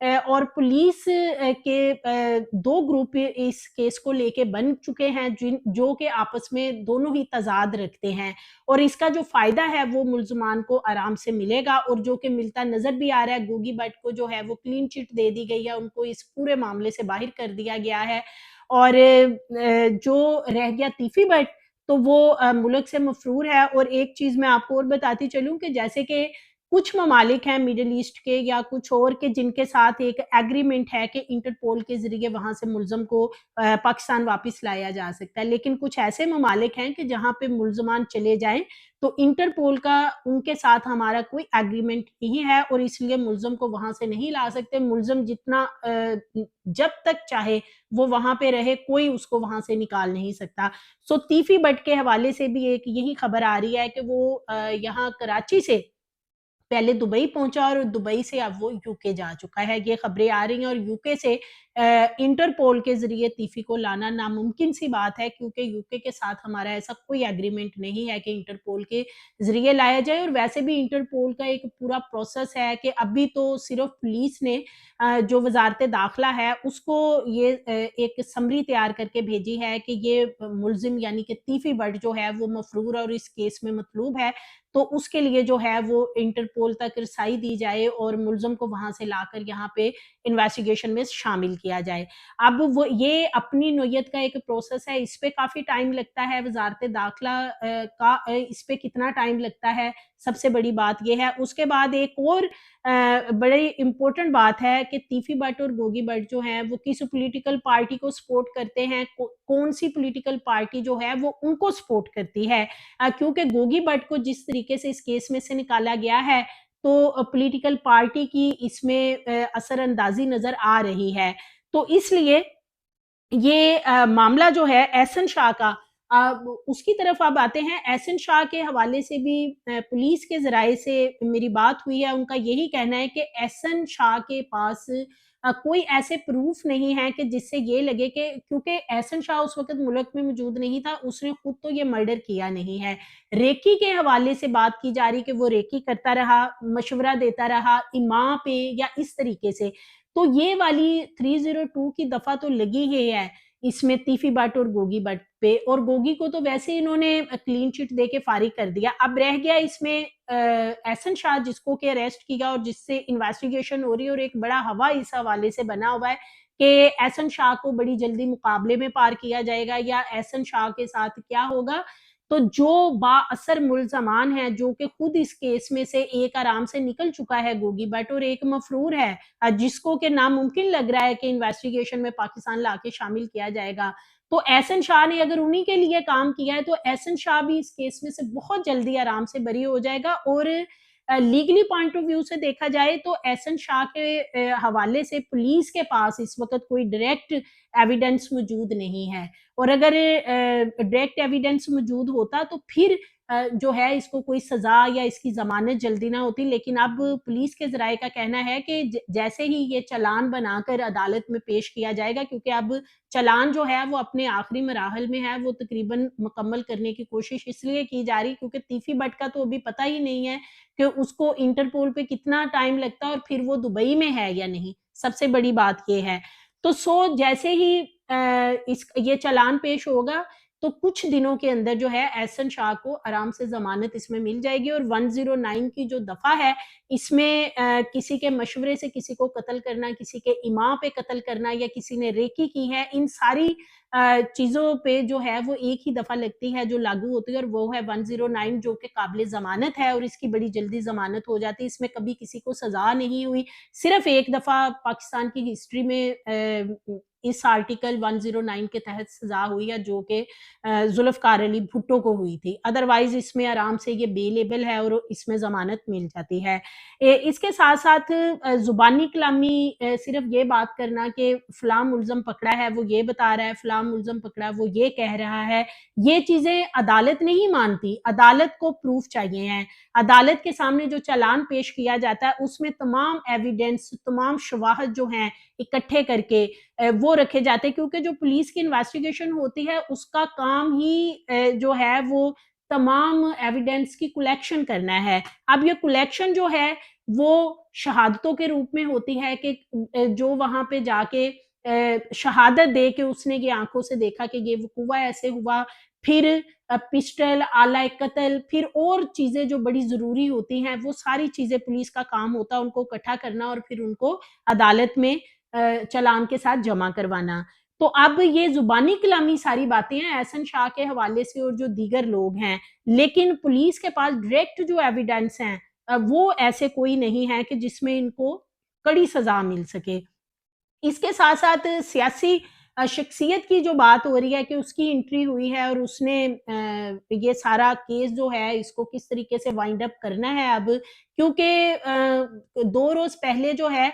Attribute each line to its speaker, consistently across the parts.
Speaker 1: اور پولیس کے 2 گروپ اس کیس کو لے کے بن چکے ہیں جو کہ آپس میں دونوں ہی تضاد رکھتے ہیں، اور اس کا جو فائدہ ہے وہ ملزمان کو آرام سے ملے گا، اور جو کہ ملتا نظر بھی آ رہا ہے، گوگی بٹ کو جو ہے وہ کلین چٹ دے دی گئی ہے، ان کو اس پورے معاملے سے باہر کر دیا گیا ہے، اور جو رہ گیا تیفی بٹ تو وہ ملک سے مفرور ہے۔ اور ایک چیز میں آپ کو اور بتاتی چلوں کہ جیسے کہ کچھ ممالک ہیں میڈل ایسٹ کے یا کچھ اور کے جن کے ساتھ ایک ایگریمنٹ ہے کہ انٹرپول کے ذریعے وہاں سے ملزم کو پاکستان واپس لایا جا سکتا ہے، لیکن کچھ ایسے ممالک ہیں کہ جہاں پہ ملزمان چلے جائیں تو انٹرپول کا ان کے ساتھ ہمارا کوئی ایگریمنٹ نہیں ہے، اور اس لیے ملزم کو وہاں سے نہیں لا سکتے۔ ملزم جتنا جب تک چاہے وہ وہاں پہ رہے، کوئی اس کو وہاں سے نکال نہیں سکتا۔ سو تیفی بٹ کے حوالے سے بھی ایک یہی خبر آ رہی ہے کہ وہ یہاں کراچی سے پہلے دبئی پہنچا اور دبئی سے اب وہ یو کے جا چکا ہے، یہ خبریں آ رہی ہیں، اور یو کے سے انٹرپول کے ذریعے تیفی کو لانا ناممکن سی بات ہے، کیونکہ یو کے ساتھ ہمارا ایسا کوئی ایگریمنٹ نہیں ہے کہ انٹرپول کے ذریعے لایا جائے، اور ویسے بھی انٹرپول کا ایک پورا پروسیس ہے کہ ابھی تو صرف پولیس نے جو وزارت داخلہ ہے اس کو یہ ایک سمری تیار کر کے بھیجی ہے کہ یہ ملزم یعنی کہ تیفی بٹ جو ہے وہ مفرور اور اس کیس میں مطلوب ہے، تو اس کے لیے جو ہے وہ انٹرپول تک رسائی دی جائے اور ملزم کو وہاں سے لا کر یہاں پہ انویسٹیگیشن میں شامل کیا جائے۔ اب وہ یہ اپنی نوعیت کا ایک پروسیس ہے، اس پہ کافی ٹائم لگتا ہے، وزارت داخلہ کا اس پہ کتنا ٹائم لگتا ہے، سب سے بڑی بات یہ ہے۔ اس کے بعد ایک اور بڑی امپورٹنٹ بات ہے کہ تیفی بٹ اور گوگی بٹ جو ہیں وہ کس پولیٹیکل پارٹی کو سپورٹ کرتے ہیں، کون سی پولیٹیکل پارٹی جو ہے وہ ان کو سپورٹ کرتی ہے، کیونکہ گوگی بٹ کو جس طریقے سے اس کیس میں سے نکالا گیا ہے تو پولیٹیکل پارٹی کی اس میں اثر اندازی نظر آ رہی ہے، تو اس لیے یہ معاملہ جو ہے احسن شاہ کا، اس کی طرف اب آتے ہیں۔ احسن شاہ کے حوالے سے بھی پولیس کے ذرائع سے میری بات ہوئی ہے، ان کا یہی کہنا ہے کہ احسن شاہ کے پاس کوئی ایسے پروف نہیں ہے کہ جس سے یہ لگے کہ، کیونکہ احسن شاہ اس وقت ملک میں موجود نہیں تھا، اس نے خود تو یہ مرڈر کیا نہیں ہے۔ ریکی کے حوالے سے بات کی جا رہی کہ وہ ریکی کرتا رہا، مشورہ دیتا رہا اماں پہ یا اس طریقے سے، تو یہ والی 302 کی دفعہ تو لگی ہی ہے اس میں تیفی بٹ اور گوگی بٹ پہ، اور گوگی کو تو ویسے ہی انہوں نے کلین چٹ دے کے فارغ کر دیا۔ اب رہ گیا اس میں احسن شاہ جس کو کہ اریسٹ کیا اور جس سے انویسٹیگیشن ہو رہی ہے، اور ایک بڑا ہوا اس حوالے سے بنا ہوا ہے کہ احسن شاہ کو بڑی جلدی مقابلے میں پار کیا جائے گا یا احسن شاہ کے ساتھ کیا ہوگا۔ تو جو با اثر ملزمان ہیں جو کہ خود اس کیس میں سے ایک آرام سے نکل چکا ہے گوگی بٹ، اور ایک مفرور ہے جس کو کہ ناممکن لگ رہا ہے کہ انویسٹیگیشن میں پاکستان لا کے شامل کیا جائے گا، تو احسن شاہ نے اگر انہی کے لیے کام کیا ہے تو احسن شاہ بھی اس کیس میں سے بہت جلدی آرام سے بری ہو جائے گا، اور لیگلی پوائنٹ آف ویو سے دیکھا جائے تو احسن شاہ کے حوالے سے پولیس کے پاس اس وقت کوئی ڈائریکٹ ایویڈنس موجود نہیں ہے، اور اگر ڈائریکٹ ایویڈنس موجود ہوتا تو پھر جو ہے اس کو کوئی سزا یا اس کی ضمانت جلدی نہ ہوتی، لیکن اب پولیس کے ذرائع کا کہنا ہے کہ جیسے ہی یہ چالان بنا کر عدالت میں پیش کیا جائے گا، کیونکہ اب چالان جو ہے وہ اپنے آخری مراحل میں ہے، وہ تقریباً مکمل کرنے کی کوشش اس لیے کی جا رہی کیونکہ تیفی بٹ کا تو ابھی پتہ ہی نہیں ہے کہ اس کو انٹرپول پہ کتنا ٹائم لگتا ہے اور پھر وہ دبئی میں ہے یا نہیں، سب سے بڑی بات یہ ہے۔ تو جیسے ہی یہ چالان پیش ہوگا تو کچھ دنوں کے اندر جو ہے احسن شاہ کو آرام سے ضمانت اس میں مل جائے گی، اور 109 کی جو دفعہ ہے اس میں کسی کے مشورے سے کسی کو قتل کرنا، کسی کے اماں پہ قتل کرنا یا کسی نے ریکی کی ہے، ان ساری چیزوں پہ جو ہے وہ ایک ہی دفعہ لگتی ہے جو لاگو ہوتی ہے، اور وہ ہے 109 جو کہ قابل ضمانت ہے اور اس کی بڑی جلدی ضمانت ہو جاتی ہے، اس میں کبھی کسی کو سزا نہیں ہوئی، صرف ایک دفعہ پاکستان کی ہسٹری میں اس آرٹیکل 109 کے تحت سزا ہوئی ہے جو کہ ذوالفقار علی بھٹو کو ہوئی تھی، ادروائز اس میں آرام سے یہ بے لیبل ہے اور اس میں ضمانت مل جاتی ہے۔ اس کے ساتھ ساتھ زبانی کلامی صرف یہ بات کرنا کہ فلاں ملزم پکڑا ہے وہ یہ بتا رہا ہے، فلاں ملزم پکڑا وہ یہ کہہ رہا ہے، یہ چیزیں عدالت نہیں مانتی، عدالت کو پروف چاہیے ہیں، عدالت کے سامنے جو چالان پیش کیا جاتا ہے اس میں تمام ایویڈنس، تمام شواہد جو ہیں اکٹھے کر کے وہ رکھے جاتے ہیں، کیونکہ جو پولیس کی انویسٹیگیشن ہوتی ہے اس کا کام ہی جو ہے وہ تمام ایویڈنس کی کلیکشن کرنا ہے۔ اب یہ کلیکشن جو ہے وہ شہادتوں کے روپ میں ہوتی ہے کہ جو وہاں پہ جا کے شہادت دے کہ اس نے یہ آنکھوں سے دیکھا کہ یہ وقوع ایسے ہوا، پھر پسٹل، آلہ قتل، پھر اور چیزیں جو بڑی ضروری ہوتی ہیں، وہ ساری چیزیں پولیس کا کام ہوتا ہے ان کو اکٹھا کرنا اور پھر ان کو عدالت میں چالان کے ساتھ جمع کروانا۔ تو اب یہ زبانی کلامی ساری باتیں ہیں احسن شاہ کے حوالے سے اور جو دیگر لوگ ہیں، لیکن پولیس کے پاس ڈائریکٹ جو ایویڈنس ہیں وہ ایسے کوئی نہیں ہے کہ جس میں ان کو کڑی سزا مل سکے۔ اس کے ساتھ ساتھ سیاسی شخصیت کی جو بات ہو رہی ہے کہ اس کی انٹری ہوئی ہے اور اس نے یہ سارا کیس جو ہے اس کو کس طریقے سے وائنڈ اپ کرنا ہے اب، کیونکہ 2 روز پہلے جو ہے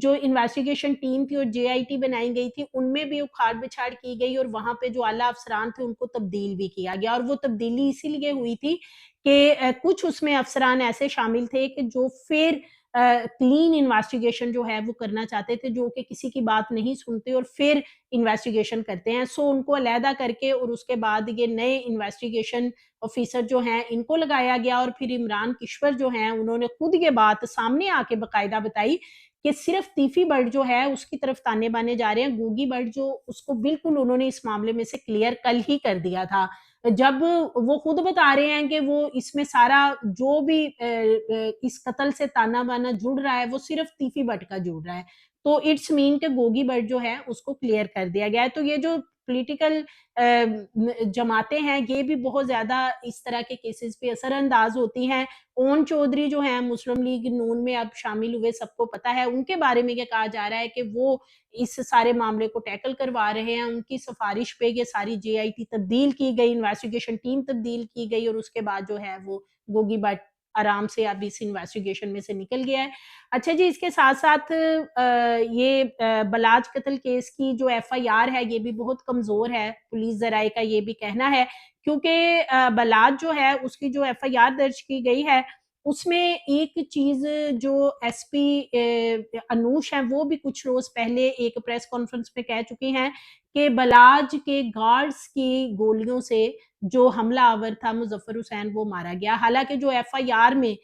Speaker 1: جو انویسٹیگیشن ٹیم تھی اور جے آئی ٹی بنائی گئی تھی ان میں بھی اکھاڑ بچھاڑ کی گئی اور وہاں پہ جو اعلیٰ افسران تھے ان کو تبدیل بھی کیا گیا، اور وہ تبدیلی اسی لیے ہوئی تھی کہ کچھ اس میں افسران ایسے شامل تھے کہ جو پھر کلین انویسٹیگیشن جو ہے وہ کرنا چاہتے تھے، جو کہ کسی کی بات نہیں سنتے اور پھر انویسٹیگیشن کرتے ہیں، سو ان کو علیحدہ کر کے اور اس کے بعد یہ نئے انویسٹیگیشن آفیسر جو ہیں ان کو لگایا گیا، اور پھر عمران کشور جو ہیں انہوں نے خود یہ بات سامنے آ کے باقاعدہ بتائی کہ صرف تیفی بٹ جو ہے اس کی طرف تانے بانے جا رہے ہیں، گوگی بٹ جو اس کو بالکل انہوں نے اس معاملے میں سے کلیئر کل ہی کر دیا تھا، جب وہ خود بتا رہے ہیں کہ وہ اس میں سارا جو بھی اس قتل سے تانا بانا جڑ رہا ہے وہ صرف تیفی بٹ کا جڑ رہا ہے، تو اٹس مین کہ گوگی بٹ جو ہے اس کو کلیئر کر دیا گیا ہے۔ تو یہ جو پولیٹیکل جماعتیں ہیں یہ بھی بہت زیادہ اس طرح کے کیسز پہ اثر انداز ہوتی ہیں۔ اون چودھری جو ہیں مسلم لیگ نون میں اب شامل ہوئے، سب کو پتا ہے، ان کے بارے میں یہ کہا جا رہا ہے کہ وہ اس سارے معاملے کو ٹیکل کروا رہے ہیں، ان کی سفارش پہ یہ ساری جے آئی ٹی تبدیل کی گئی، انویسٹیگیشن ٹیم تبدیل کی گئی، اور اس کے بعد جو ہے وہ گوگی بٹ آرام سے اب اس انویسٹیگیشن میں سے نکل گیا ہے۔ اچھا جی، اس کے ساتھ ساتھ یہ بلاج قتل کیس کی جو ایف آئی آر ہے یہ بھی بہت کمزور ہے، پولیس ذرائع کا یہ بھی کہنا ہے، کیونکہ بلاج جو ہے اس کی جو ایف آئی آر درج کی گئی ہے اس میں ایک چیز جو ایس پی انوش ہیں وہ بھی کچھ روز پہلے ایک پریس کانفرنس پہ کہہ چکی ہیں کہ بلاج کے گارڈز کی گولیوں سے جو حملہ آور تھا مظفر حسین وہ مارا گیا، حالانکہ جو ایف آئی آر میں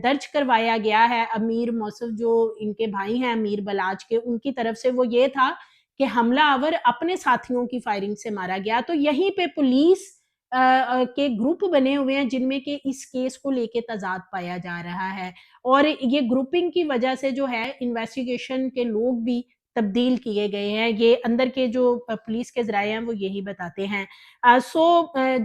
Speaker 1: درج کروایا گیا ہے امیر موصف جو ان کے بھائی ہیں امیر بلاج کے، ان کی طرف سے وہ یہ تھا کہ حملہ آور اپنے ساتھیوں کی فائرنگ سے مارا گیا، تو یہیں پہ پولیس کے گروپ بنے ہوئے ہیں جن میں کہ اس کیس کو لے کے تضاد پایا جا رہا ہے، اور یہ گروپنگ کی وجہ سے جو ہے انویسٹیگیشن کے لوگ بھی تبدیل کیے گئے ہیں، یہ اندر کے جو پولیس کے ذرائع ہیں وہ یہی بتاتے ہیں۔ سو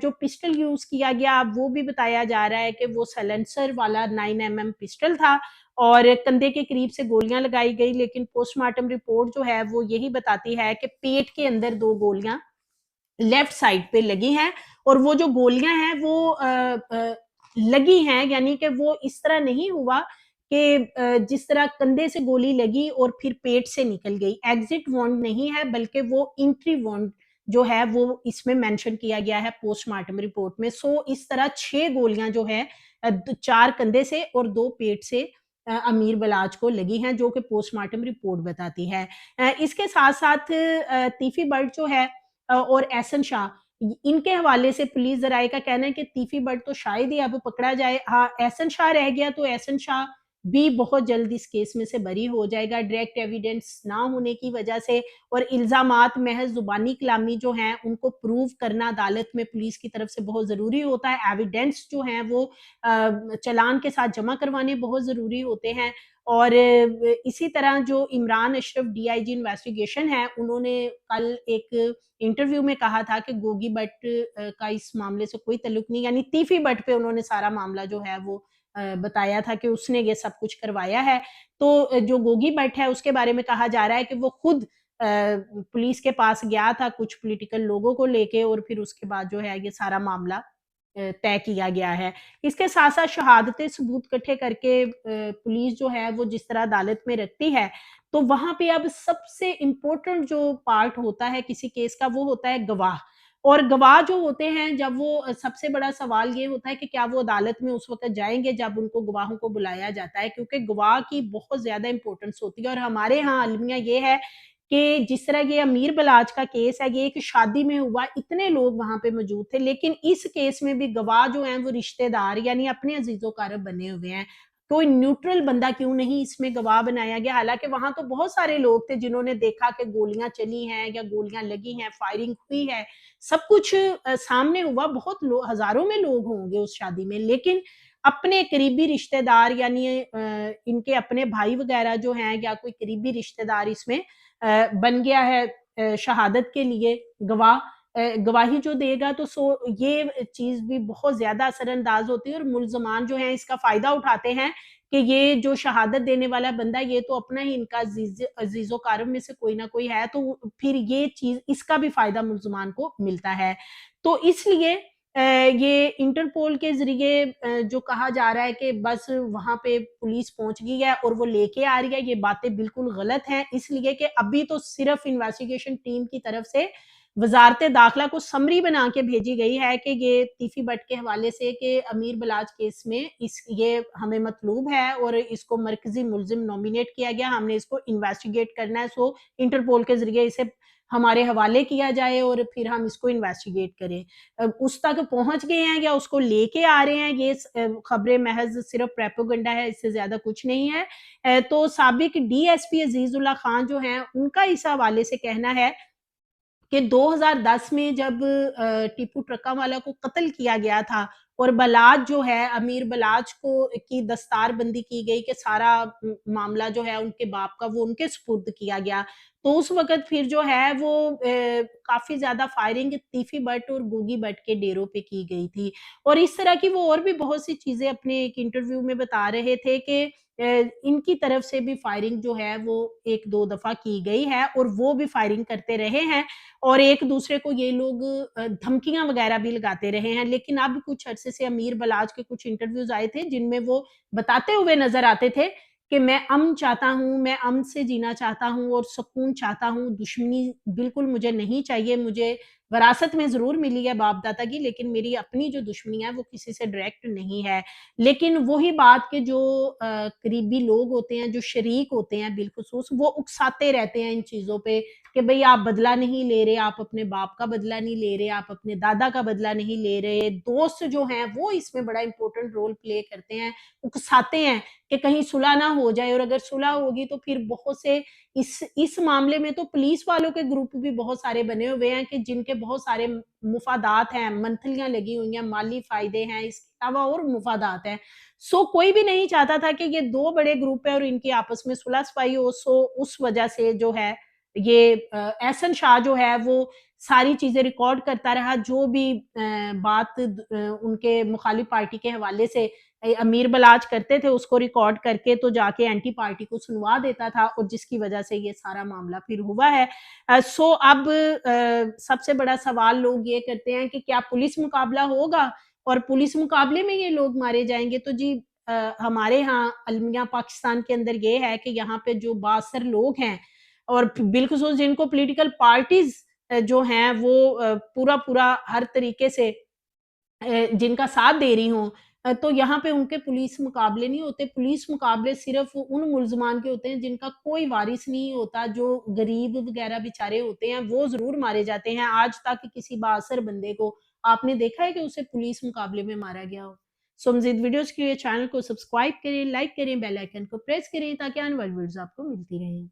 Speaker 1: جو پسٹل یوز کیا گیا اب وہ بھی بتایا جا رہا ہے کہ وہ سیلنسر والا 9mm پسٹل تھا اور کندھے کے قریب سے گولیاں لگائی گئی، لیکن پوسٹ مارٹم رپورٹ جو ہے وہ یہی بتاتی ہے کہ پیٹ کے اندر 2 گولیاں لیفٹ سائڈ پہ لگی ہیں، اور وہ جو گولیاں ہیں وہ لگی ہیں، یعنی کہ وہ اس طرح نہیں ہوا کہ جس طرح کندھے سے گولی لگی اور پھر پیٹ سے نکل گئی، ایگزٹ وانڈ نہیں ہے بلکہ وہ انٹری وانڈ جو ہے وہ اس میں مینشن کیا گیا ہے پوسٹ مارٹم رپورٹ میں، سو اس طرح 6 گولیاں جو ہے 4 کندھے سے اور 2 پیٹ سے امیر بلاج کو لگی ہیں، جو کہ پوسٹ مارٹم رپورٹ بتاتی ہے۔ اس کے ساتھ ساتھ تیفی بٹ جو ہے اور احسن شاہ، ان کے حوالے سے پولیس ذرائع کا کہنا ہے کہ تیفی بٹ تو شاید ہی اب پکڑا جائے، ہاں احسن شاہ رہ گیا تو احسن شاہ بھی بہت جلد اس کیس میں سے بری ہو جائے گا، ڈائریکٹ ایویڈنس نہ ہونے کی وجہ سے، اور الزامات محض زبانی کلامی جو ہیں ان کو پروو کرنا عدالت میں پولیس کی طرف سے بہت ضروری ہوتا ہے، ایویڈنس جو ہیں وہ چلان کے ساتھ جمع کروانے بہت ضروری ہوتے ہیں، اور اسی طرح جو عمران اشرف ڈی آئی جی انویسٹیگیشن ہے انہوں نے کل ایک انٹرویو میں کہا تھا کہ گوگی بٹ کا اس معاملے سے کوئی تعلق نہیں، یعنی تیفی بٹ پہ انہوں نے سارا معاملہ جو ہے وہ بتایا تھا کہ اس نے یہ سب کچھ کروایا ہے، تو جو گوگی بٹ ہے اس کے بارے میں کہا جا رہا ہے کہ وہ خود پولیس کے پاس گیا تھا کچھ پولیٹیکل لوگوں کو لے کے، اور پھر اس کے بعد جو ہے یہ سارا معاملہ طے کیا گیا ہے۔ اس کے ساتھ ساتھ شہادتیں ثبوت اکٹھے کر کے پولیس جو ہے وہ جس طرح عدالت میں رکھتی ہے، تو وہاں پہ اب سب سے امپورٹنٹ جو پارٹ ہوتا ہے کسی کیس کا وہ ہوتا ہے گواہ، اور گواہ جو ہوتے ہیں جب وہ سب سے بڑا سوال یہ ہوتا ہے کہ کیا وہ عدالت میں اس وقت جائیں گے جب ان کو گواہوں کو بلایا جاتا ہے، کیونکہ گواہ کی بہت زیادہ امپورٹنس ہوتی ہے، اور ہمارے ہاں المیہ یہ ہے کہ جس طرح یہ امیر بلاج کا کیس ہے یہ ایک شادی میں ہوا، اتنے لوگ وہاں پہ موجود تھے، لیکن اس کیس میں بھی گواہ جو ہیں وہ رشتہ دار یعنی اپنے عزیز و اقارب بنے ہوئے ہیں، کوئی نیوٹرل بندہ کیوں نہیں اس میں گواہ بنایا گیا؟ حالانکہ وہاں تو بہت سارے لوگ تھے جنہوں نے دیکھا کہ گولیاں چلی ہیں یا گولیاں لگی ہیں، فائرنگ ہوئی ہے، سب کچھ سامنے ہوا، بہت ہزاروں میں لوگ ہوں گے اس شادی میں، لیکن اپنے قریبی رشتہ دار یعنی ان کے اپنے بھائی وغیرہ جو ہیں یا کوئی قریبی رشتہ دار اس میں بن گیا ہے شہادت کے لیے گواہ، گواہی جو دے گا، تو یہ چیز بھی بہت زیادہ اثر انداز ہوتی ہے، اور ملزمان جو ہیں اس کا فائدہ اٹھاتے ہیں کہ یہ جو شہادت دینے والا بندہ یہ تو اپنا ہی ان کا عزیز و کارم میں سے کوئی نہ کوئی ہے، تو پھر یہ چیز اس کا بھی فائدہ ملزمان کو ملتا ہے۔ تو اس لیے یہ انٹرپول کے ذریعے جو کہا جا رہا ہے کہ بس وہاں پہ پولیس پہنچ گئی ہے اور وہ لے کے آ رہی ہے، یہ باتیں بالکل غلط ہیں، اس لیے کہ ابھی تو صرف انویسٹیگیشن ٹیم کی طرف سے وزارت داخلہ کو سمری بنا کے بھیجی گئی ہے کہ یہ تیفی بٹ کے حوالے سے کہ امیر بلاج کیس میں یہ ہمیں مطلوب ہے اور اس کو مرکزی ملزم نومینیٹ کیا گیا، ہم نے اس کو انویسٹیگیٹ کرنا ہے، سو انٹرپول کے ذریعے اسے ہمارے حوالے کیا جائے اور پھر ہم اس کو انویسٹیگیٹ کریں۔ اس تک پہنچ گئے ہیں یا اس کو لے کے آ رہے ہیں، یہ خبریں محض صرف پریپوگنڈا ہے، اس سے زیادہ کچھ نہیں ہے۔ تو سابق ڈی ایس پی عزیز اللہ خان جو ہیں ان کا اس حوالے سے کہنا ہے کہ 2010 میں جب ٹیپو ٹرکا والا کو قتل کیا گیا تھا اور بلاج جو ہے امیر بلاج کو کی دستار بندی کی گئی کہ سارا معاملہ جو ہے ان کے باپ کا وہ ان کے سپرد کیا گیا، تو اس وقت پھر جو ہے وہ کافی زیادہ فائرنگ تیفی بٹ اور گوگی بٹ کے ڈیروں پہ کی گئی تھی، اور اس طرح کی وہ اور بھی بہت سی چیزیں اپنے ایک انٹرویو میں بتا رہے تھے کہ ان کی طرف سے بھی فائرنگ جو ہے وہ ایک دو دفعہ کی گئی ہے اور وہ بھی فائرنگ کرتے رہے ہیں اور ایک دوسرے کو یہ لوگ دھمکیاں وغیرہ بھی لگاتے رہے ہیں، لیکن اب کچھ عرصے سے امیر بلاج کے کچھ انٹرویوز آئے تھے جن میں وہ بتاتے ہوئے نظر آتے تھے کہ میں امن چاہتا ہوں، میں امن سے جینا چاہتا ہوں اور سکون چاہتا ہوں، دشمنی بالکل مجھے نہیں چاہیے، مجھے وراثت میں ضرور ملی ہے باپ دادا کی، لیکن میری اپنی جو دشمنی ہے وہ کسی سے ڈائریکٹ نہیں ہے۔ لیکن وہی بات کہ جو قریبی لوگ ہوتے ہیں، جو شریک ہوتے ہیں بالخصوص، وہ اکساتے رہتے ہیں ان چیزوں پہ کہ بھئی آپ بدلہ نہیں لے رہے، آپ اپنے باپ کا بدلہ نہیں لے رہے، آپ اپنے دادا کا بدلہ نہیں لے رہے، دوست جو ہیں وہ اس میں بڑا امپورٹنٹ رول پلے کرتے ہیں، اکساتے ہیں کہ کہیں صلح نہ ہو جائے، اور اگر صلح ہوگی تو پھر بہت سے اس معاملے میں تو پولیس والوں کے گروپ بھی بہت سارے بنے ہوئے ہیں کہ جن کے بہت سارے مفادات ہیں، منتھلیاں لگی ہوئی ہیں، مالی فائدے ہیں، اس کے علاوہ اور مفادات ہیں۔ سو کوئی بھی نہیں چاہتا تھا کہ یہ دو بڑے گروپ ہیں اور ان کی آپس میں صلح صفائی ہو، سو اس وجہ سے جو ہے یہ احسن شاہ جو ہے وہ ساری چیزیں ریکارڈ کرتا رہا، جو بھی بات ان کے مخالف پارٹی کے حوالے سے امیر بلاج کرتے تھے اس کو ریکارڈ کر کے تو جا کے اینٹی پارٹی کو سنوا دیتا تھا، اور جس کی وجہ سے یہ سارا معاملہ پھر ہوا ہے۔ سو اب سب سے بڑا سوال لوگ یہ کرتے ہیں کہ کیا پولیس مقابلہ ہوگا اور پولیس مقابلے میں یہ لوگ مارے جائیں گے؟ تو جی ہمارے ہاں المیہ پاکستان کے اندر یہ ہے کہ یہاں پہ جو بااثر لوگ ہیں اور بالخصوص جن کو پولیٹیکل پارٹیز جو ہیں وہ پورا پورا ہر طریقے سے جن کا ساتھ دے رہی ہوں، تو یہاں پہ ان کے پولیس مقابلے نہیں ہوتے، پولیس مقابلے صرف ان ملزمان کے ہوتے ہیں جن کا کوئی وارث نہیں ہوتا، جو غریب وغیرہ بیچارے ہوتے ہیں وہ ضرور مارے جاتے ہیں۔ آج تک کسی بااثر بندے کو آپ نے دیکھا ہے کہ اسے پولیس مقابلے میں مارا گیا ہو؟ سو مزید ویڈیوز کے لیے چینل کو سبسکرائب کریں، لائک کریں، بیل آئیکن کو پریس کریں تاکہ آنے والی ویڈیوز آپ کو ملتی رہیں۔